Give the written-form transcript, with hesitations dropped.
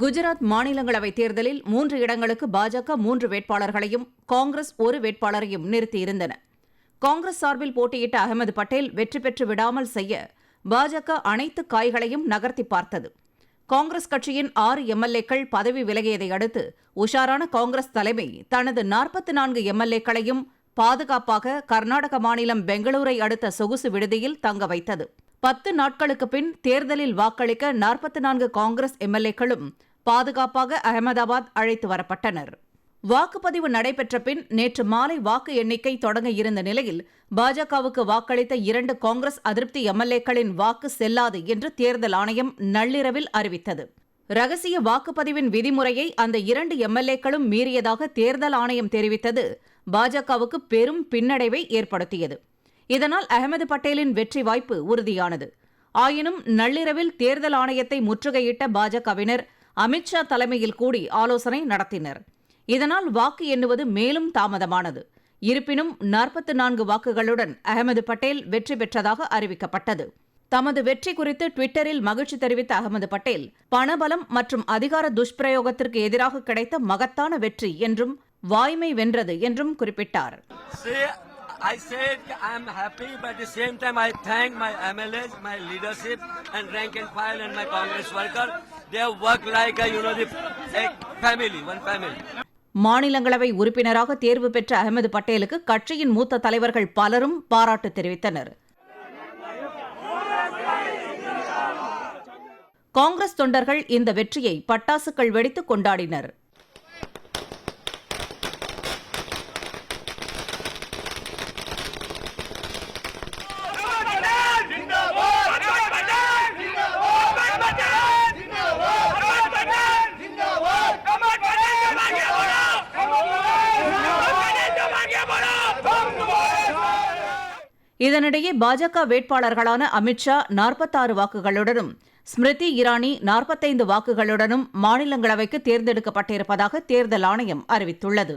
குஜராத் மாநிலங்களவை தேர்தலில் 3 இடங்களுக்கு பாஜக 3 வேட்பாளர்களையும் காங்கிரஸ் 1 வேட்பாளரையும் நிறுத்தியிருந்தன. காங்கிரஸ் சார்பில் போட்டியிட்ட அகமது பட்டேல் வெற்றி பெற்று விடாமல் செய்ய பாஜக அனைத்து காய்களையும் நகர்த்தி பார்த்தது. காங்கிரஸ் கட்சியின் 6 எம்எல்ஏக்கள் பதவி விலகியதை அடுத்து உஷாரான காங்கிரஸ் தலைமை தனது 44 எம்எல்ஏக்களையும் பாதுகாப்பாக கர்நாடக மாநிலம் பெங்களூரை அடுத்த சொகுசு விடுதியில் தங்க வைத்தது. 10 நாட்களுக்கு பின் தேர்தலில் வாக்களிக்க 44 காங்கிரஸ் எம்எல்ஏக்களும் பாதுகாப்பாக அகமதாபாத் அழைத்து வரப்பட்டனர். வாக்குப்பதிவு நடைபெற்ற பின் நேற்று மாலை வாக்கு எண்ணிக்கை தொடங்க இருந்த நிலையில் பாஜகவுக்கு வாக்களித்த 2 காங்கிரஸ் அதிருப்தி எம்எல்ஏக்களின் வாக்கு செல்லாது என்று தேர்தல் ஆணையம் நள்ளிரவில் அறிவித்தது. ரகசிய வாக்குப்பதிவின் விதிமுறையை அந்த 2 எம்எல்ஏக்களும் மீறியதாக தேர்தல் ஆணையம் தெரிவித்தது பாஜகவுக்கு பெரும் பின்னடைவை ஏற்படுத்தியது. இதனால் அகமது பட்டேலின் வெற்றி வாய்ப்பு உறுதியானது. ஆயினும் நள்ளிரவில் தேர்தல் ஆணையத்தை முற்றுகையிட்ட பாஜகவினர் அமித்ஷா தலைமையில் கூடி ஆலோசனை நடத்தினர். இதனால் வாக்கு எண்ணுவது மேலும் தாமதமானது. இருப்பினும் 44 வாக்குகளுடன் அகமது பட்டேல் வெற்றி பெற்றதாக அறிவிக்கப்பட்டது. தமது வெற்றி குறித்து ட்விட்டரில் மகிழ்ச்சி தெரிவித்த அகமது பட்டேல், பணபலம் மற்றும் அதிகார துஷ்பிரயோகத்திற்கு எதிராக கிடைத்த மகத்தான வெற்றி என்றும் வாய்மை வென்றது என்றும் குறிப்பிட்டார். I said I am happy, but at the same time I thank my MLAs, my leadership and rank and file and my Congress worker. They have worked like a family, one family. மாநிலங்களவை உறுப்பினராக தேர்வு பெற்ற அகமது பட்டேலுக்கு கட்சியின் மூத்த தலைவர்கள் பலரும் பாராட்டு தெரிவித்தனர். காங்கிரஸ் தொண்டர்கள் இந்த வெற்றியை பட்டாசுகள் வெடித்து கொண்டாடினர். இதனிடையே பாஜக வேட்பாளர்களான அமித்ஷா 46 வாக்குகளுடனும் ஸ்மிருதி இரானி 45 வாக்குகளுடனும் மாநிலங்களவைக்கு தேர்ந்தெடுக்கப்பட்டிருப்பதாக தேர்தல் ஆணையம் அறிவித்துள்ளது.